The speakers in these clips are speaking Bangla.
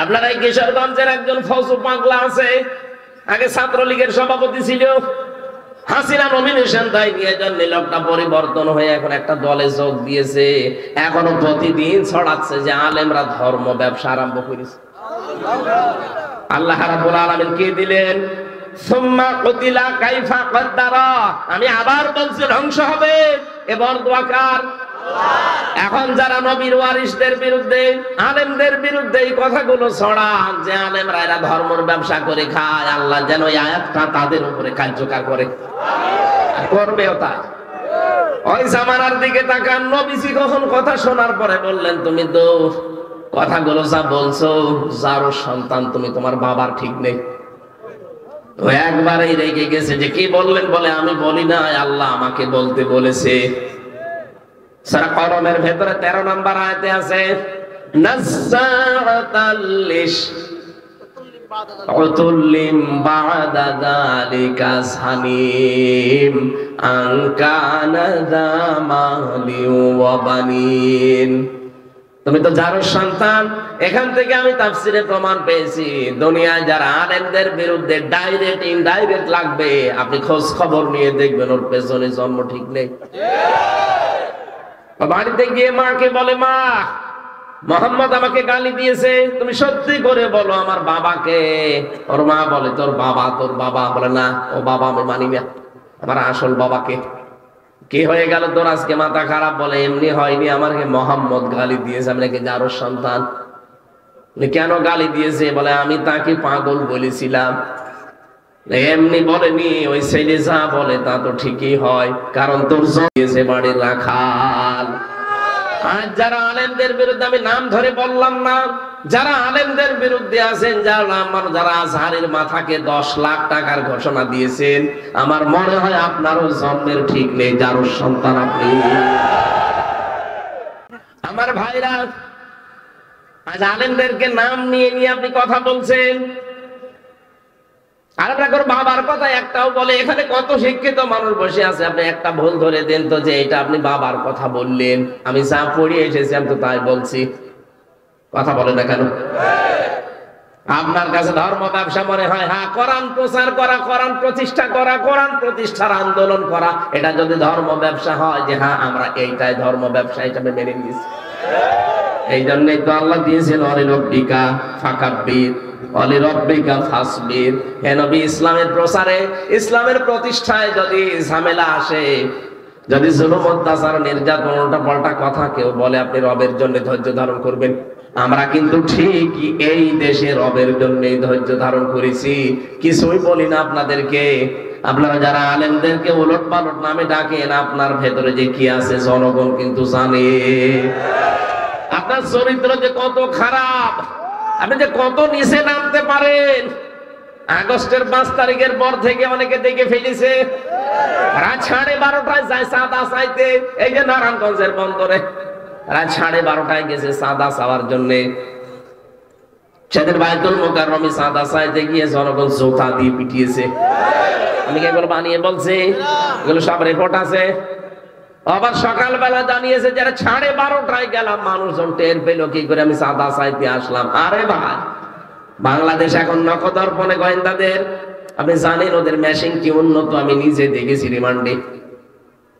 আপনার এই কিশোরগঞ্জের একজন ফৌজু পাগলা আছে, আগে ছাত্রলীগের সভাপতি ছিল, হাসিনা নমিনেশন দেয় নিয়ে জন্য লোকটা পরিবর্তন হয়ে এখন একটা দলে যোগ দিয়েছে। এখনো প্রতিদিন ছড়াচ্ছে যে আলেমরা ধর্ম ব্যবসা আরম্ভ করেছে। আল্লাহ রাব্বুল আলামিন কে দিলেন? সুম্মা কুতিলা কাইফা কদ্দারা। আমি আবার বলছি ধ্বংস হবে। এবার দোয়াকার এখন যারা নবীর ওয়ারিসদের বিরুদ্ধে, আলেমদের বিরুদ্ধে এই কথাগুলো ছড়ান যে আলেমরা এরা ধর্মের ব্যবসা করে খায়, আল্লাহ যেন এই আয়াতটা তাদের উপরে কার্যকর করে, করবেও তাই। ওই জামানার দিকে তাকান, নবীজি কখন কথা শোনার পরে বললেন, তুমি তো কথাগুলো যা বলছো, যার সন্তান তুমি, তোমার বাবার ঠিক নেই। ও একবারেই রেগে গেছে যে কি বললেন, বলে আমি বলি না, আল্লাহ আমাকে বলতে বলেছে। সূরা কলমের ভেতরে 13 নম্বর আয়াতে আছে, নাযাআতাল লিশ উতুল্লিম বা'দা যালিকা সানিম আন কানা যা মালি ওয়া বানিন। তুমি তো যার সন্তান। এখান থেকে আমি তাফসিরে প্রমাণ পেয়েছি, দুনিয়ায় যারা আলেমদের বিরুদ্ধে ডাইরেক্ট ইনডাইরেক্ট লাগবে, আপনি খোঁজ খবর নিয়ে দেখবেন ওর পেছনে জন্ম ঠিক নেই। বাড়িতে গিয়ে মাকে বলে, মা মোহাম্মদ আমাকে গালি দিয়েছে, তুমি সত্যি করে বলো আমার বাবাকে। ওর মা বলে, তোর বাবা? তোর বাবা? বলে না, ও বাবা আমি মানি না, আমার আসল বাবাকে। কি হয়ে গেল তোর আজকে মাথা খারাপ? বলে এমনি হয়নি, আমাকে মোহাম্মদ গালি দিয়েছে, আমি নাকি যারোর সন্তান। কেন গালি দিয়েছে? বলে আমি তাকে পাগল বলেছিলাম। এমনি বলেনি, ওই ছেলে যা বলে তা তো ঠিকই হয়, কারণ তোর দিয়েছে বাড়ির রাখাল। আর যারা আলেমদের বিরুদ্ধে, আমি নাম ধরে বললাম না, যারা আলেমদের বিরুদ্ধে আছেন, যারা আজহারের মাথাকে 10 লাখ টাকার ঘোষণা দিয়েছেন, আমার মনে হয় আপনারও জন্মের ঠিক নেই, যারও সন্তান আপনি। আমার ভাইরা, আজ আলেমদেরকে নাম নিয়ে নিয়ে আপনি কথা বলছেন। আর আপনার বাবার কথা একটাও বলে, এখানে কত শিক্ষিত মানুষ বসে আছে, আপনি একটা ভুল ধরে দেন তো যে এটা আপনি বাবার কথা বললেন। আমি যা পড়িয়ে এসেছি আমি তো তাই বলছি, কথা বলে না কেন? আপনার কাছে ধর্ম ব্যবসা মনে হয়? হ্যাঁ, কোরআন প্রচার করা, কোরআন প্রতিষ্ঠা করা, কোরআন প্রতিষ্ঠার আন্দোলন করা, এটা যদি ধর্ম ব্যবসা হয়, যে হ্যাঁ আমরা এইটাই ধর্ম ব্যবসা হিসাবে মেনে নিয়েছি। এই জন্যই তো আল্লাহ দিয়েছেন অলিরব্বিকা ফাকাব্বির অলিরব্বিকা ফাসবির। হে নবী, ইসলামের প্রচারে, ইসলামের প্রতিষ্ঠায় যদি ঝামেলা আসে, যদি জুলুম অত্যাচার নির্যাতন উল্টা পাল্টা কথা কেউ বলে, আপনি রবের জন্য ধৈর্য ধারণ করবেন। আমরা কিন্তু ঠিকই এই দেশে রবের জন্যই ধৈর্য ধারণ করেছি, কিছুই বলি না আপনাদেরকে। আপনারা যারা আলেমদেরকে উলট পালট নামে ডাকেন, আপনার ভেতরে যে কি আছে জনগণ কিন্তু জানে। আপনার চরিত্র যে কত খারাপ, আপনি যে কত নিচে নামতে পারেন। আগস্টের 5 তারিখের পর থেকে অনেকে দেখে ফেলেছে, রাত 12:30টায় যায় চাঁদা চাইতে। এই যে নারায়ণগঞ্জের বন্দরে রাত 12:30টায় গেছে চাঁদা চাওয়ার জন্য। সেদিন বাইতুল মুকাররমে চাঁদা চাইতে গিয়ে জনগণ জোতা দিয়ে পিটিয়েছে। আমি এগুলো বানিয়ে বলছি, এগুলো সব রিপোর্ট আছে। আবার সকালবেলা জানিয়েছে যারা 12:30টায় গেলাম, মানুষজন টের পেল কি করে আমি চাঁদা চাইতে আসলাম। আরে ভাই, বাংলাদেশ এখন নখদর্পণে গোয়েন্দাদের, আপনি জানেন ওদের মেশিন কি উন্নত। আমি নিজে দেখেছি রিমান্ডে।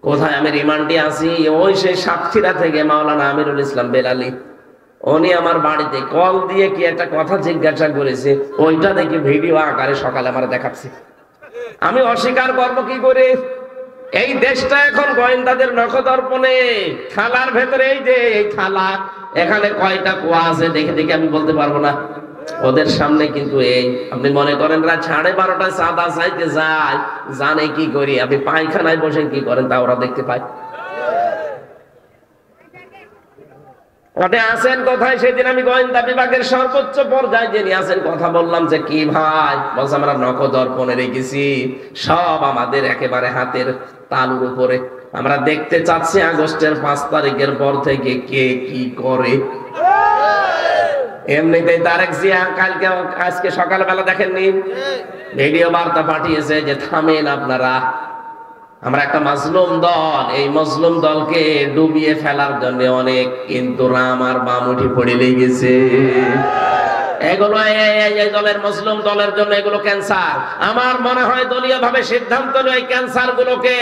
কোথায় আমি রিমান্ডে আছি? ওই সেই সাতক্ষীরা থেকে মাওলানা আমিরুল ইসলাম বেলালি, উনি আমার বাড়িতে কল দিয়ে কি একটা কথা জিজ্ঞাসা করেছে, ওইটা দেখে ভিডিও আকারে সকালে আমার দেখাচ্ছে। আমি অস্বীকার করবো কি করে? এই দেশটা এখন গোয়েন্দাদের নখদর্পণে। থালার ভেতরে, এই যে এই থালা, এখানে কয়টা কুয়া আছে দেখে দেখে আমি বলতে পারবো না। ওদের সামনে কিন্তু এই, আপনি মনে করেন রাত 12:30টায় চাঁদা চাইতে যায়, জানে কি করি, আপনি পায়খানায় বসে কি করেন তা ওরা দেখতে পায়। আপনি আছেন কোথায়? সেদিন আমি গোয়েন্দা বিভাগের সর্বোচ্চ পর্যায়ে যিনি আছেন কথা বললাম যে কি ভাই, বলছে আমরা নখদর্পণে রেখেছি, সব আমাদের একেবারে হাতের তালুর উপরে। আমরা দেখতে চাচ্ছি আগস্টের 5 তারিখের পর থেকে কে কি করে। এমনিতেই তারেক জিয়া আজকে সকালবেলা দেখেননি, ভিডিও বার্তা পাঠিয়েছে যে থামেন আপনারা, আমরা একটা মাজলুম দল, এই মাজলুম দলকে ডুবিয়ে ফেলার জন্য অনেক কিন্তু রাম আর বাম উঠে পড়ে লেগেছে। এগুলো এই দলের মুসলিম দলের জন্য এগুলো ক্যান্সার। আমার মনে হয় দলীয় ভাবে সিদ্ধান্ত নিয়ে এই ক্যান্সার গুলোকে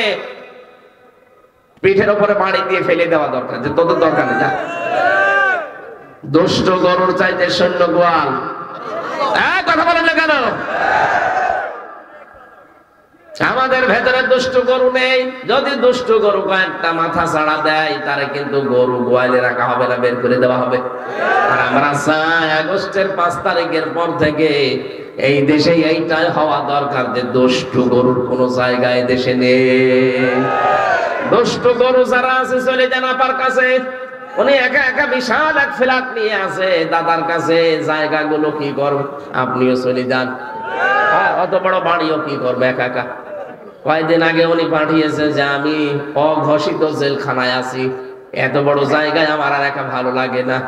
পিঠের উপরে বাড়ি দিয়ে ফেলে দেওয়া দরকার, যে তোদের দরকার নেই। দুষ্ট গরুর চাইতে সৈন্য গোয়াল। কথা বলেন না কেন? আমাদের ভেতরে দুষ্ট গরু নেই। যদি দুষ্ট গরু কয়েকটা মাথা ছাড়া দেয়, তারে কিন্তু গরু গোয়ালে রাখা হবে না, বের করে দেওয়া হবে। আর আমরা চাই আগস্টের 5 তারিখের পর থেকে এই দেশে এইটাই হওয়া দরকার যে দুষ্ট গরুর কোন জায়গায় দেশে নেই। দুষ্ট গরু যারা আছে চলে যান আপার কাছে। উনি একা একা বিশাল এক ফ্ল্যাট নিয়ে আছে দাদার কাছে। জায়গাগুলো কি করবে? আপনিও চলে যান। অত বড় বাড়িও কি করবে একা একা? কয়েকদিন আগে উনি পাঠিয়েছে যে আমি অঘোষিত জেলখানায় আছি, এত বড় জায়গায় আমার আর একা ভালো লাগে না।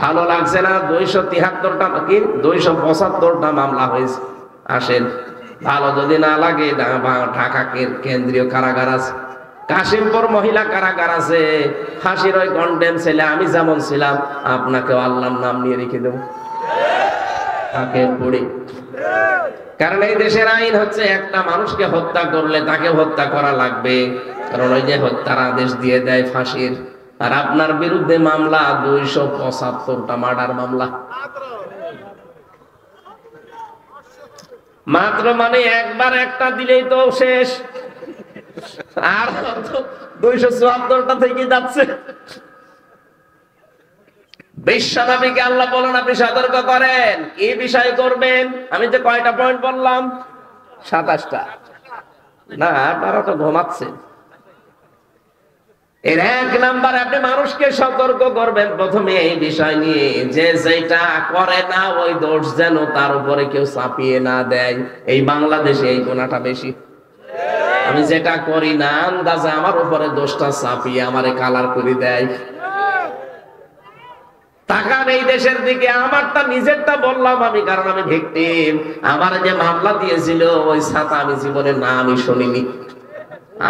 ভালো লাগছে না। 273টা কি 275টা মামলা হয়েছে। আসেন, ভালো যদি না লাগে ঢাকা কেন্দ্রীয় কারাগার আছে, কাশিমপুর মহিলা কারাগার আছে, ফাঁসির ওই কন্ডেম ছেলে আমি যেমন ছিলাম আপনাকেও আল্লাহর নাম নিয়ে রেখে দেবো তাকে পড়ি। কারণ এই দেশের আইন হচ্ছে একটা মানুষকে হত্যা করলে তাকে হত্যা করা লাগবে, কারণ ওই যে হত্যার আদেশ দিয়ে দেয় ফাঁসির। আর আপনার বিরুদ্ধে মামলা 275টা মার্ডার মামলা মাত্র। মানে একবার একটা দিলেই তো শেষ, আর 274টা থেকে যাচ্ছে। বিশ্বনবীকে আল্লাহ বলেন আপনি সতর্ক করেন কি বিষয় করবেন। আমি যে কয়টা পয়েন্ট বললাম? 27টা। না, আপনারা তো ঘুমাচ্ছেন। এর 1 নাম্বার, আপনি মানুষকে সতর্ক করবেন প্রথমে এই বিষয় নিয়ে যে যেটা করে না ওই দোষ যেন তার উপরে কেউ চাপিয়ে না দেয়। এই বাংলাদেশে এই গুণাটা বেশি। আমি যেটা করি না আন্দাজে আমার উপরে দোষটা চাপিয়ে আমারে কালার করে দেয়। তাকান এই দেশের দিকে। আমারটা নিজেরটা বললাম আমি, কারণ আমি ভিকটিম। আমার যে মামলা দিয়েছিল ওই ছাতা আমি জীবনে নামই শুনিনি।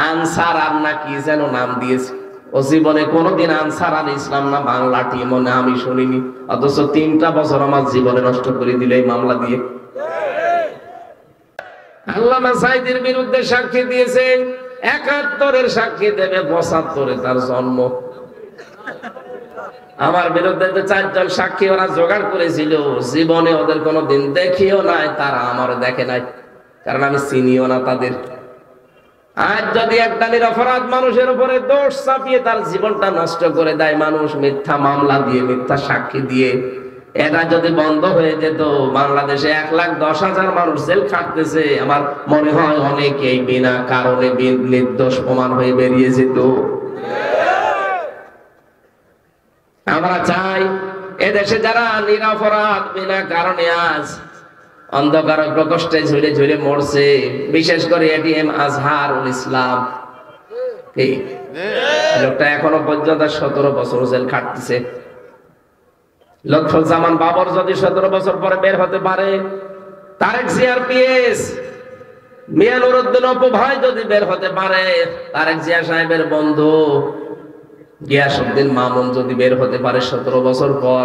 আনসার আর না কি যেন নাম দিয়েছে, ও জীবনে কোনোদিন আনসার আর ইসলাম না বাংলা টিমও না আমি শুনিনি। অথচ 3টা বছর আমার জীবনে নষ্ট করে দিল এই মামলা দিয়ে। আল্লামা সাঈদীর বিরুদ্ধে সাক্ষী দিয়েছে, 71-এর সাক্ষী দেবে, 75-এ তার জন্ম। আমার বিরুদ্ধে যে 4 জন সাক্ষী ওরা জোগাড় করেছিল, জীবনে ওদের কোনোদিন দেখিও নাই, তারা আমার দেখে নাই, কারণ আমি চিনিও না তাদের। আজ যদি একটা নিরপরাধ মানুষের উপরে দোষ চাপিয়ে তার জীবনটা নষ্ট করে দেয় মানুষ, মিথ্যা মামলা দিয়ে, মিথ্যা সাক্ষী দিয়ে, এটা যদি বন্ধ হয়ে যেত, বাংলাদেশে 1,10,000 মানুষ জেল খাটতেছে, আমার মনে হয় অনেকেই বিনা কারণে নির্দোষ প্রমাণ হয়ে বেরিয়ে যেত। আমরা চাই এদেশে যারা নিরপরাধ বিনা কারণে আজ অন্ধকার প্রকোষ্ঠে ঝুলে ঝুলে মরছে, বিশেষ করে এটিএম আজহারুল ইসলাম, লোকটা এখনো পর্যন্ত 17 বছর জেল খাটতেছে। লুৎফুজ্জামান বাবর যদি 17 বছর পরে বের হতে পারে, তারেক জিয়ার পিএস মিয়া নুরউদ্দিন অপু ভাই যদি বের হতে পারে, তারেক জিয়া সাহেবের বন্ধু গিয়াসউদ্দিন মামুন যদি বের হতে পারে 17 বছর পর,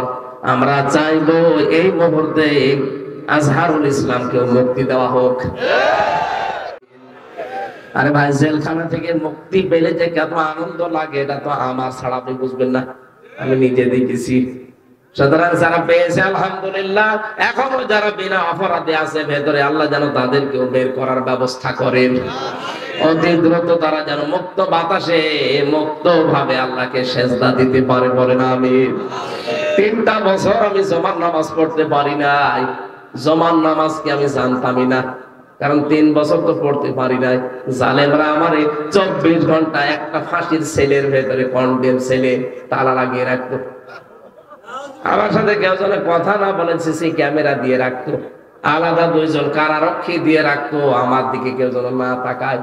আমরা চাইবো এই মুহূর্তে আজহারুল ইসলামকেও মুক্তি দেওয়া হোক। আরে ভাই, জেলখানা থেকে মুক্তি পেলে যে কত আনন্দ লাগে এটা তো আমার ছাড়া আপনি বুঝবেন না, আমি নিজে দেখেছি। সুতরাং যারা পেয়েছে আলহামদুলিল্লাহ, এখনো যারা বিনা অপরাধে আছে ভেতরে, আল্লাহ যেন তাদেরকেও বের করার ব্যবস্থা করেন। অতি দ্রুত তারা যেন মুক্ত বাতাসে মুক্ত ভাবে আল্লাহকে সেজদা দিতে পারে, বলেন আমিন। 3টা বছর আমি জমার নামাজ পড়তে পারি নাই। জমার নামাজ কি আমি জানতামই না, কারণ 3 বছর তো পড়তে পারি নাই। জালেমরা আমারে 24 ঘন্টা একটা ফাঁসির সেলের ভেতরে, কন্ডেম সেলে তালা লাগিয়ে রাখতো। আমার সাথে কেউ যেন কথা না বলে সিসি ক্যামেরা দিয়ে রাখতো, আলাদা 2 জন কারারক্ষী দিয়ে রাখতো, আমার দিকে কেউ যেন না তাকায়।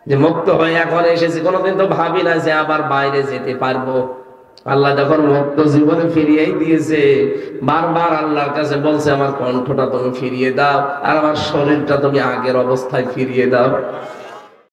যে মুক্ত হয়ে এখন এসেছি, কোনোদিন তো ভাবি না যে আবার বাইরে যেতে পারবো। আল্লাহ যখন মুক্ত জীবনে ফিরিয়েই দিয়েছে, বারবার আল্লাহর কাছে বলছে আমার কণ্ঠটা তুমি ফিরিয়ে দাও, আর আমার শরীরটা তুমি আগের অবস্থায় ফিরিয়ে দাও।